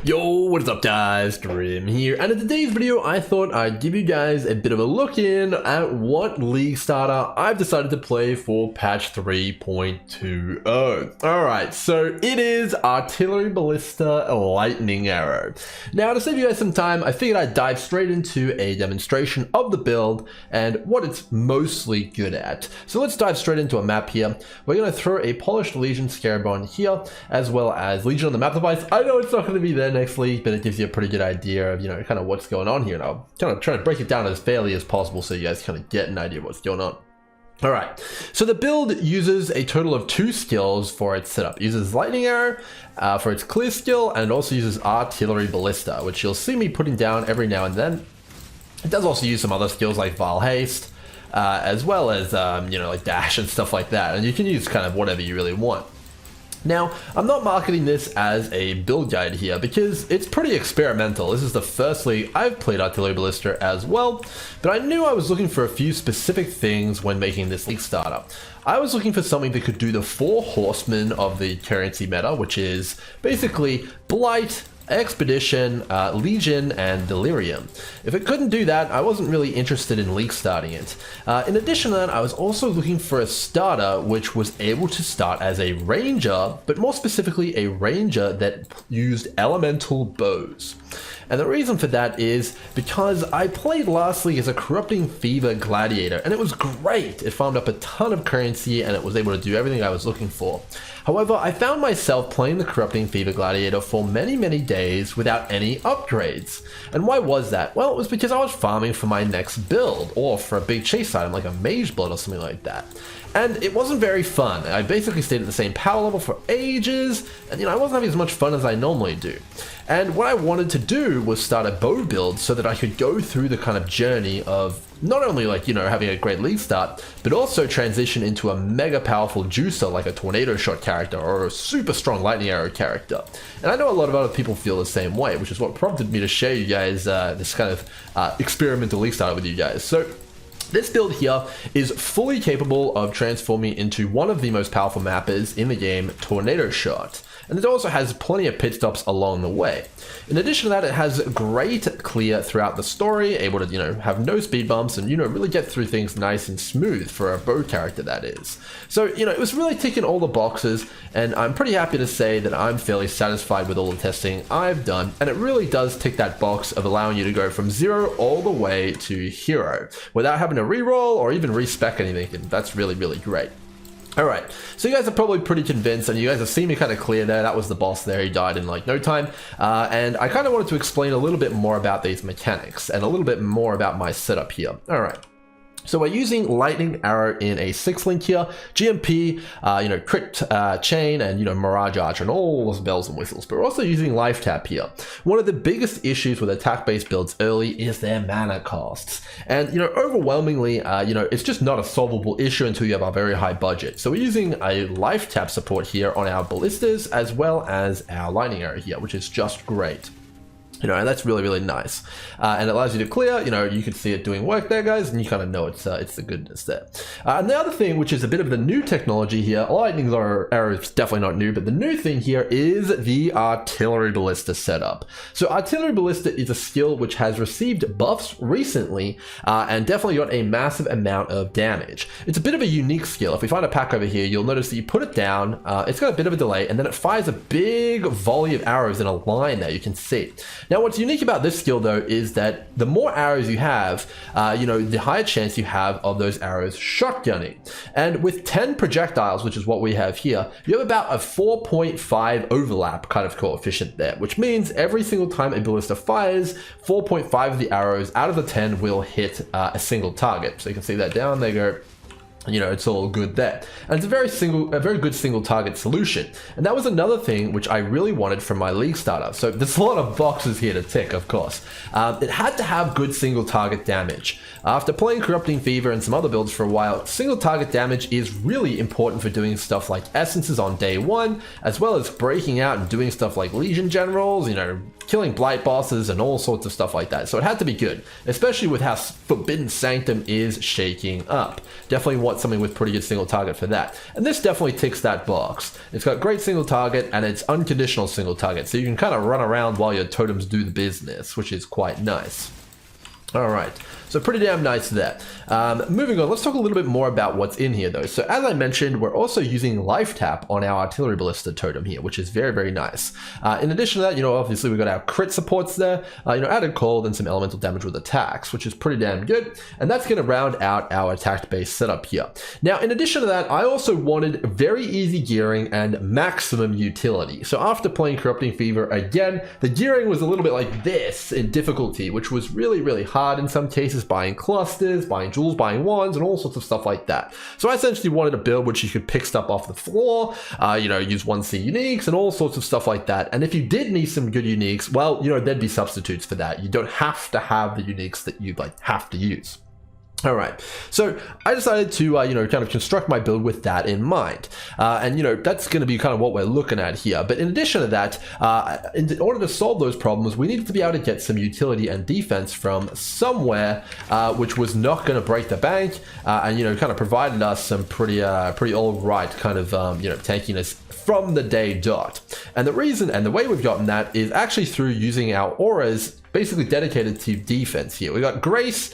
Yo, what is up guys, Grim here, and in today's video I thought I'd give you guys a bit of a look in at what League starter I've decided to play for patch 3.20. Alright, so it is Artillery Ballista Lightning Arrow. Now to save you guys some time, I figured I'd dive straight into a demonstration of the build and what it's mostly good at. So let's dive straight into a map here. We're going to throw a Polished Legion Scarab on here, as well as Legion on the map device. I know it's not going to be there next league, but it gives you a pretty good idea of, kind of what's going on here. And I'll kind of try to break it down as fairly as possible so you guys kind of get an idea of what's going on. Alright, so the build uses a total of 2 skills for its setup. It uses Lightning Arrow for its clear skill, and it also uses Artillery Ballista, which you'll see me putting down every now and then. It does also use some other skills like Vile Haste, as well as, like Dash and stuff like that. And you can use kind of whatever you really want. Now, I'm not marketing this as a build guide here because it's pretty experimental. This is the first league I've played Artillery Ballista as well, but I knew I was looking for a few specific things when making this league starter. I was looking for something that could do the 4 horsemen of the currency meta, which is basically Blight, Expedition, Legion, and Delirium. If it couldn't do that, I wasn't really interested in league starting it. In addition to that, I was also looking for a starter which was able to start as a ranger, but more specifically a ranger that used elemental bows. And the reason for that is because I played last league as a Corrupting Fever Gladiator, and it was great. It farmed up a ton of currency and it was able to do everything I was looking for. However, I found myself playing the Corrupting Fever Gladiator for many days without any upgrades. And why was that? Well, it was because I was farming for my next build, or for a big chase item like a Mage Blood or something like that. And it wasn't very fun. I basically stayed at the same power level for ages, and I wasn't having as much fun as I normally do. And what I wanted to do was start a bow build so that I could go through the kind of journey of not only having a great league start, but also transition into a mega powerful juicer like a tornado shot character or a super strong lightning arrow character. And I know a lot of other people feel the same way, which is what prompted me to share you guys this kind of experimental league starter with you guys. So this build here is fully capable of transforming into one of the most powerful mappers in the game, Tornado Shot. And it also has plenty of pit stops along the way. In addition to that, it has great clear throughout the story, able to, have no speed bumps and, really get through things nice and smooth for a bow character that is. So, it was really ticking all the boxes, and I'm pretty happy to say that I'm fairly satisfied with all the testing I've done, and it really does tick that box of allowing you to go from 0 all the way to hero without having to reroll or even respec anything, and that's really great. Alright, so you guys are probably pretty convinced, and you guys have seen me kind of clear there. That was the boss there. He died in no time. And I kind of wanted to explain a little bit more about these mechanics and a little bit more about my setup here. Alright. So we're using Lightning Arrow in a 6-link here, GMP, crit chain, and Mirage Archer, and all those bells and whistles. But we're also using Life Tap here. One of the biggest issues with attack-based builds early is their mana costs. And overwhelmingly, it's just not a solvable issue until you have a very high budget. So we're using a Life Tap support here on our ballistas as well as our Lightning Arrow here, which is just great. And that's really nice. And it allows you to clear, you can see it doing work there, guys, and you kind of know it's the goodness there. And the other thing, which is a bit of the new technology here, Lightning Arrow is definitely not new, but the new thing here is the Artillery Ballista setup. So Artillery Ballista is a skill which has received buffs recently, and definitely got a massive amount of damage. It's a bit of a unique skill. If we find a pack over here, you'll notice that you put it down, it's got a bit of a delay, and then it fires a big volley of arrows in a line there, you can see. Now, what's unique about this skill, though, is that the more arrows you have, the higher chance you have of those arrows shotgunning. And with 10 projectiles, which is what we have here, you have about a 4.5 overlap kind of coefficient there, which means every single time a ballista fires, 4.5 of the arrows out of the 10 will hit a single target. So you can see that down, they go. It's all good there. And it's a very good single target solution. And that was another thing which I really wanted from my league starter. So there's a lot of boxes here to tick, of course. It had to have good single target damage. After playing Corrupting Fever and some other builds for a while, single target damage is really important for doing stuff like essences on day 1, as well as breaking out and doing stuff like Legion Generals, killing blight bosses and all sorts of stuff like that. So it had to be good, especially with how Forbidden Sanctum is shaking up. Definitely want something with pretty good single target for that. And this definitely ticks that box. It's got great single target and it's unconditional single target. So you can kind of run around while your totems do the business, which is quite nice. All right, so pretty damn nice there. Moving on, let's talk a little bit more about what's in here though. So as I mentioned, we're also using life tap on our artillery ballista totem here, which is very, very nice. In addition to that, obviously we've got our crit supports there, added cold and some elemental damage with attacks, which is pretty damn good. And that's gonna round out our attack based setup here. Now, in addition to that, I also wanted very easy gearing and maximum utility. So after playing Corrupting Fever again, the gearing was a little bit like this in difficulty, which was really, really hard in some cases, buying clusters, buying jewels, buying wands, and all sorts of stuff like that. So I essentially wanted a build which you could pick stuff off the floor, use 1C uniques and all sorts of stuff like that. And if you did need some good uniques, well, there'd be substitutes for that. You don't have to have the uniques that you have to use. All right, so I decided to, kind of construct my build with that in mind. That's going to be kind of what we're looking at here. But in addition to that, in order to solve those problems, we needed to be able to get some utility and defense from somewhere, which was not going to break the bank, and, kind of provided us some pretty all right kind of, tankiness from the day dot. And the reason and the way we've gotten that is actually through using our auras basically dedicated to defense here. We got Grace,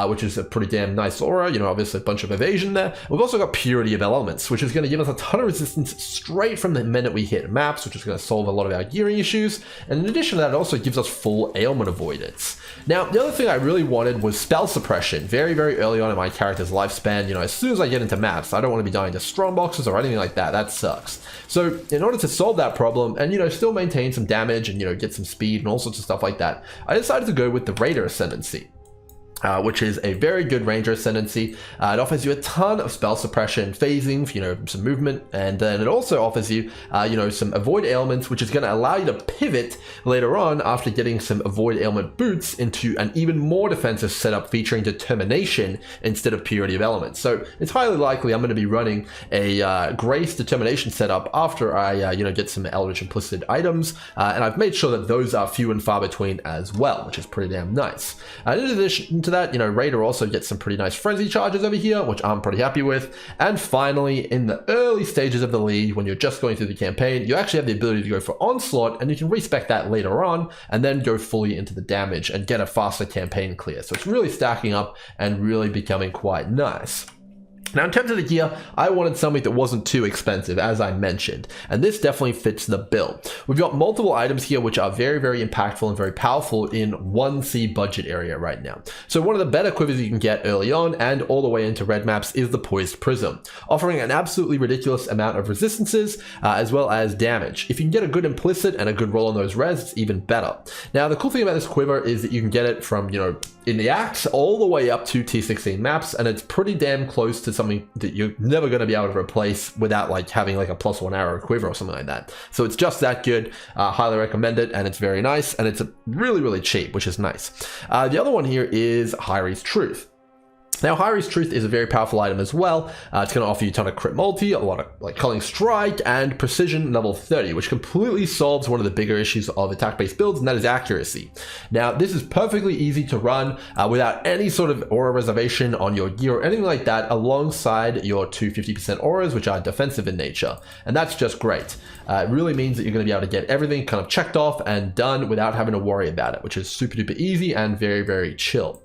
which is a pretty damn nice aura, obviously a bunch of evasion there. We've also got Purity of Elements, which is going to give us a ton of resistance straight from the minute we hit maps, which is going to solve a lot of our gearing issues. And in addition to that, it also gives us full ailment avoidance. Now, the other thing I really wanted was spell suppression very, very early on in my character's lifespan. As soon as I get into maps, I don't want to be dying to strong boxes or anything like that. That sucks. So in order to solve that problem and, still maintain some damage and, get some speed and all sorts of stuff like that, I decided to go with the Raider Ascendancy. Which is a very good Ranger Ascendancy. It offers you a ton of spell suppression, phasing, some movement, and then it also offers you, some avoid ailments, which is going to allow you to pivot later on after getting some avoid ailment boots into an even more defensive setup featuring determination instead of Purity of Elements. So it's highly likely I'm going to be running a Grace determination setup after I, get some Eldritch Implicit items, and I've made sure that those are few and far between as well, which is pretty damn nice. In addition to that, Raider also gets some pretty nice frenzy charges over here, which I'm pretty happy with. And finally, in the early stages of the league, when you're just going through the campaign, you actually have the ability to go for Onslaught, and you can respec that later on, and then go fully into the damage and get a faster campaign clear. So it's really stacking up and really becoming quite nice. Now, in terms of the gear, I wanted something that wasn't too expensive, as I mentioned, and this definitely fits the bill. We've got multiple items here which are very, very impactful and very powerful in 1C budget area right now. So one of the better quivers you can get early on and all the way into red maps is the Poised Prism, offering an absolutely ridiculous amount of resistances as well as damage. If you can get a good implicit and a good roll on those res, it's even better. Now, the cool thing about this quiver is that you can get it from, in the axe all the way up to T16 maps, and it's pretty damn close to something that you're never going to be able to replace without having a +1 arrow quiver or something like that. So it's just that good. Highly recommend it, and it's very nice, and it's really, really cheap, which is nice. The other one here is Hyri's Truth. Now, Hyri's Truth is a very powerful item as well. It's going to offer you a ton of crit multi, a lot of Culling Strike, and Precision level 30, which completely solves one of the bigger issues of attack-based builds, and that is accuracy. Now, this is perfectly easy to run without any sort of aura reservation on your gear or anything like that, alongside your 250% auras, which are defensive in nature. And that's just great. It really means that you're going to be able to get everything kind of checked off and done without having to worry about it, which is super duper easy and very, very chill.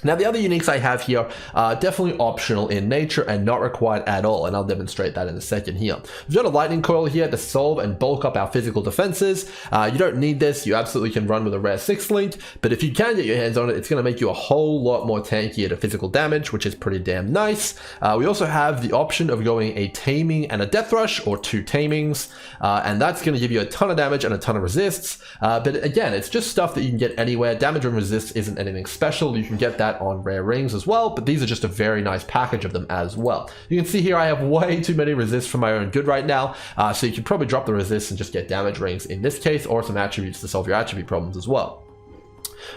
Now, the other uniques I have here are definitely optional in nature and not required at all, and I'll demonstrate that in a second here. We've got a lightning coil here to solve and bulk up our physical defenses. You don't need this. You absolutely can run with a rare 6th link, but if you can get your hands on it, it's going to make you a whole lot more tankier to physical damage, which is pretty damn nice. We also have the option of going a taming and a death rush, or 2 tamings, and that's going to give you a ton of damage and a ton of resists. But again, it's just stuff that you can get anywhere. Damage and resist isn't anything special. You can get that on rare rings as well, but these are just a very nice package of them as well. You can see here I have way too many resists for my own good right now, so you can probably drop the resists and just get damage rings in this case, or some attributes to solve your attribute problems as well.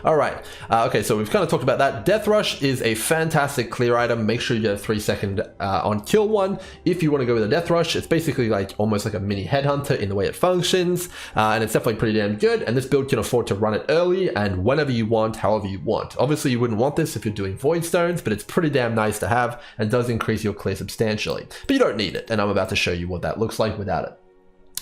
All right. Okay, so we've kind of talked about that. Death Rush is a fantastic clear item. Make sure you get a 3-second on kill one. If you want to go with a Death Rush, it's basically like almost like a mini headhunter in the way it functions, and it's definitely pretty damn good. And this build can afford to run it early and whenever you want, however you want. Obviously, you wouldn't want this if you're doing Void Stones, but it's pretty damn nice to have and does increase your clear substantially. But you don't need it, and I'm about to show you what that looks like without it.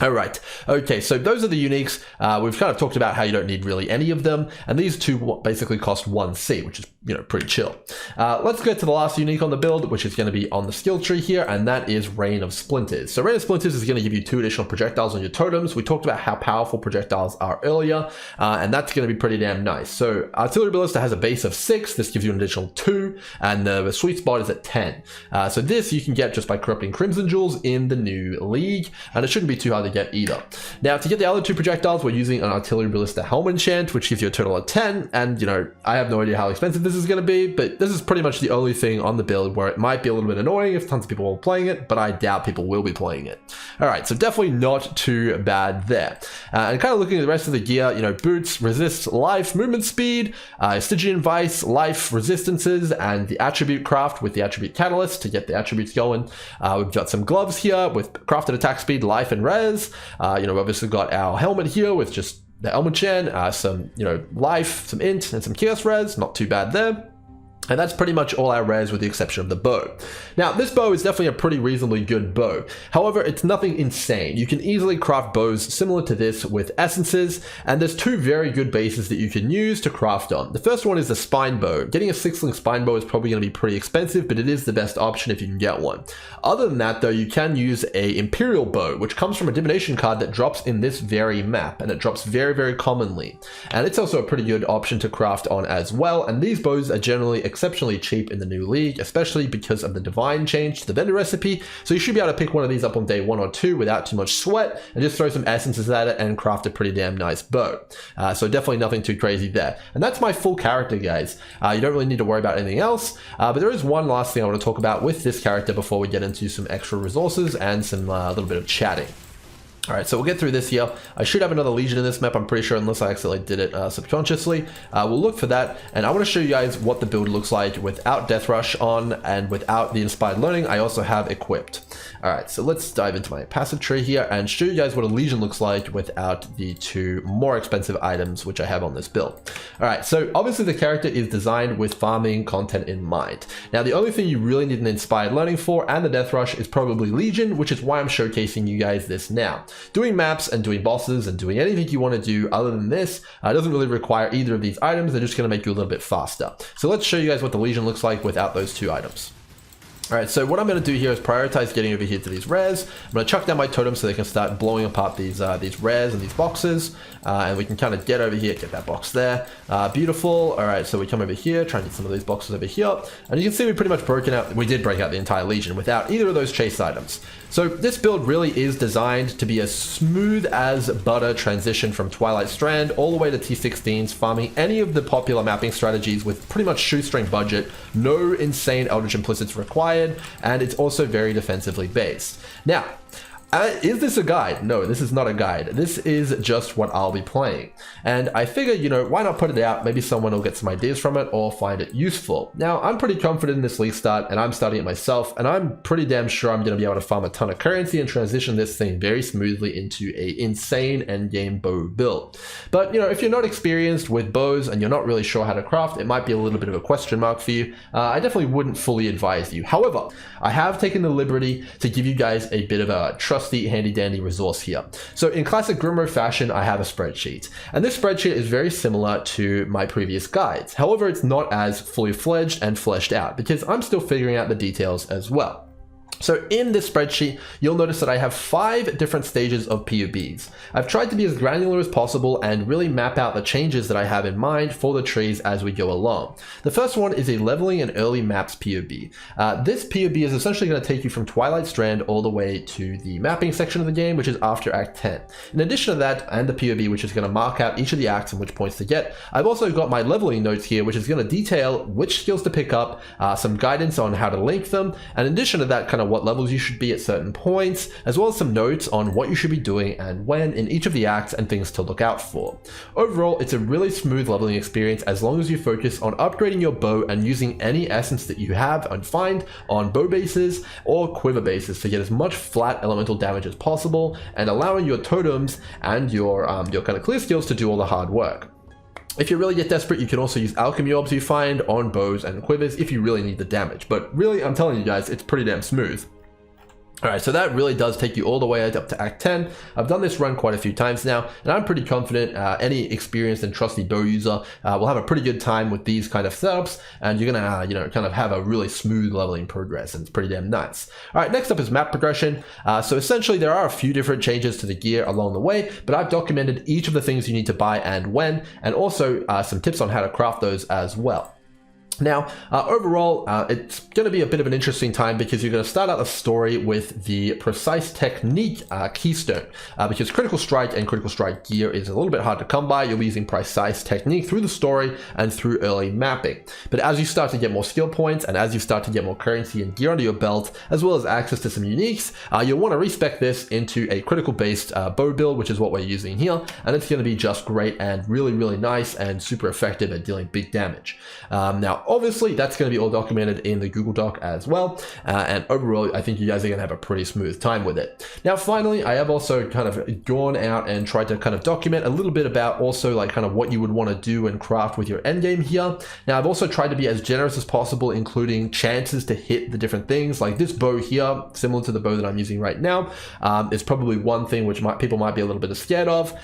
All right. Okay, so those are the uniques. We've kind of talked about how you don't need really any of them, and these two basically cost 1C, which is, you know, pretty chill. Let's get to the last unique on the build, which is going to be on the skill tree here, and that is Rain of Splinters. So Rain of Splinters is going to give you 2 additional projectiles on your totems. We talked about how powerful projectiles are earlier, and that's going to be pretty damn nice. So Artillery Ballista has a base of 6. This gives you an additional 2, and the sweet spot is at 10. So this you can get just by corrupting Crimson Jewels in the new league, and it shouldn't be too hard to get either. Now, to get the other 2 projectiles, we're using an Artillery Ballista Helm enchant, which gives you a total of 10, and, you know, I have no idea how expensive this is going to be, but this is pretty much the only thing on the build where it might be a little bit annoying if tons of people are playing it, but I doubt people will be playing it. All right, so definitely not too bad there. And kind of looking at the rest of the gear, you know, boots, resist, life, movement speed, Stygian Vice, life, resistances, and the attribute craft with the attribute catalyst to get the attributes going. We've got some gloves here with crafted attack speed, life, and res. You know, we've obviously got our helmet here with just the helmet gen, some, you know, life, some int, and some chaos res. Not too bad there. And that's pretty much all our res with the exception of the bow. Now, this bow is definitely a pretty reasonably good bow. However, it's nothing insane. You can easily craft bows similar to this with essences, and there's 2 very good bases that you can use to craft on. The first one is the spine bow. Getting a 6-link spine bow is probably going to be pretty expensive, but it is the best option if you can get one. Other than that, though, you can use a Imperial bow, which comes from a divination card that drops in this very map, and it drops very, very commonly. And it's also a pretty good option to craft on as well, and these bows are generally exceptionally cheap in the new league, especially because of the divine change to the vendor recipe. So you should be able to pick one of these up on day 1 or 2 without too much sweat and just throw some essences at it and craft a pretty damn nice bow. So definitely nothing too crazy there. And that's my full character, guys. You don't really need to worry about anything else, but there is one last thing I want to talk about with this character before we get into some extra resources and some little bit of chatting. All right, so we'll get through this here. I should have another Legion in this map, I'm pretty sure, unless I accidentally did it subconsciously. We'll look for that, and I want to show you guys what the build looks like without Death Rush on and without the Inspired Learning I also have equipped. All right, so let's dive into my passive tree here and show you guys what a Legion looks like without the 2 more expensive items which I have on this build. All right, so obviously the character is designed with farming content in mind. Now, the only thing you really need an Inspired Learning for and the Death Rush is probably Legion, which is why I'm showcasing you guys this now. Doing maps and doing bosses and doing anything you want to do other than this doesn't really require either of these items. They're just going to make you a little bit faster. So let's show you guys what the Legion looks like without those 2 items. All right, so what I'm going to do here is prioritize getting over here to these rares. I'm going to chuck down my totems so they can start blowing apart these rares and these boxes. And we can kind of get over here, get that box there. Beautiful. All right, so we come over here, try and get some of these boxes over here. And you can see we pretty much we did break out the entire Legion without either of those chase items. So this build really is designed to be a smooth as butter transition from Twilight Strand all the way to T16s, farming any of the popular mapping strategies with pretty much shoestring budget, no insane Eldritch Implicits required, and it's also very defensively based. Now, is this a guide? No, this is not a guide. This is just what I'll be playing. And I figure, you know, why not put it out? Maybe someone will get some ideas from it or find it useful. Now, I'm pretty confident in this league start and I'm starting it myself, and I'm pretty damn sure I'm going to be able to farm a ton of currency and transition this thing very smoothly into a insane endgame bow build. But, you know, if you're not experienced with bows and you're not really sure how to craft, it might be a little bit of a question mark for you. I definitely wouldn't fully advise you. However, I have taken the liberty to give you guys a bit of a trusty handy dandy resource here. So in classic Grimro fashion, I have a spreadsheet, and this spreadsheet is very similar to my previous guides. However, it's not as fully fledged and fleshed out because I'm still figuring out the details as well. So in this spreadsheet, you'll notice that I have 5 different stages of POBs. I've tried to be as granular as possible and really map out the changes that I have in mind for the trees as we go along. The first one is a leveling and early maps POB. This POB is essentially going to take you from Twilight Strand all the way to the mapping section of the game, which is after Act 10. In addition to that, and the POB, which is going to mark out each of the acts and which points to get, I've also got my leveling notes here, which is going to detail which skills to pick up, some guidance on how to link them, and in addition to that, kind of what levels you should be at certain points, as well as some notes on what you should be doing and when in each of the acts and things to look out for. Overall, it's a really smooth leveling experience as long as you focus on upgrading your bow and using any essence that you have and find on bow bases or quiver bases to get as much flat elemental damage as possible, and allowing your totems and your kind of clear skills to do all the hard work. If you really get desperate, you can also use alchemy orbs you find on bows and quivers if you really need the damage. But really, I'm telling you guys, it's pretty damn smooth. Alright, so that really does take you all the way up to Act 10. I've done this run quite a few times now, and I'm pretty confident any experienced and trusty bow user will have a pretty good time with these kind of setups, and you're gonna kind of have a really smooth leveling progress, and it's pretty damn nice. Alright, next up is map progression. So essentially there are a few different changes to the gear along the way, but I've documented each of the things you need to buy and when, and also some tips on how to craft those as well. Now, overall, it's going to be a bit of an interesting time because you're going to start out the story with the Precise Technique keystone, because Critical Strike and Critical Strike gear is a little bit hard to come by. You'll be using Precise Technique through the story and through early mapping. But as you start to get more skill points and as you start to get more currency and gear under your belt, as well as access to some uniques, you'll want to respec this into a critical-based bow build, which is what we're using here, and it's going to be just great and really, really nice and super effective at dealing big damage. Now, obviously, that's going to be all documented in the Google Doc as well, and overall, I think you guys are going to have a pretty smooth time with it. Now, finally, I have also kind of gone out and tried to kind of document a little bit about also like kind of what you would want to do and craft with your endgame here. Now, I've also tried to be as generous as possible, including chances to hit the different things. Like this bow here, similar to the bow that I'm using right now, is probably one thing which people might be a little bit scared of.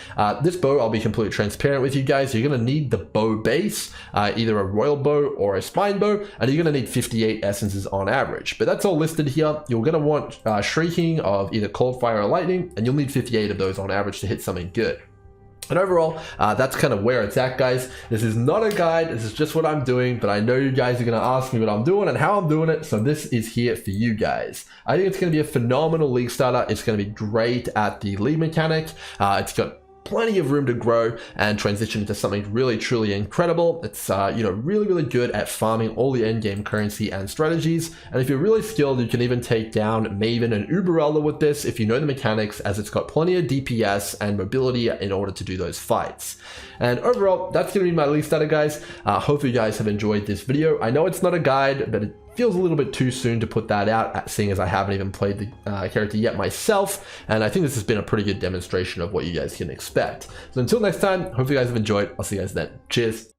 This bow, I'll be completely transparent with you guys. You're going to need the bow base, either a royal bow or a spine bow, and you're going to need 58 essences on average. But that's all listed here. You're going to want shrieking of either cold fire or lightning, and you'll need 58 of those on average to hit something good. And overall, that's kind of where it's at, guys. This is not a guide, this is just what I'm doing, but I know you guys are going to ask me what I'm doing and how I'm doing it, so this is here for you guys. I think it's going to be a phenomenal league starter. It's going to be great at the league mechanic. It's got plenty of room to grow and transition into something really truly incredible. It's really, really good at farming all the end game currency and strategies, and if you're really skilled, you can even take down Maven and Uber Elder with this if you know the mechanics, as it's got plenty of DPS and mobility in order to do those fights. And overall, that's going to be my league starter, guys. Hope you guys have enjoyed this video. I know it's not a guide, but it feels a little bit too soon to put that out, seeing as I haven't even played the character yet myself, and I think this has been a pretty good demonstration of what you guys can expect. So until next time, hope you guys have enjoyed. I'll see you guys then. Cheers.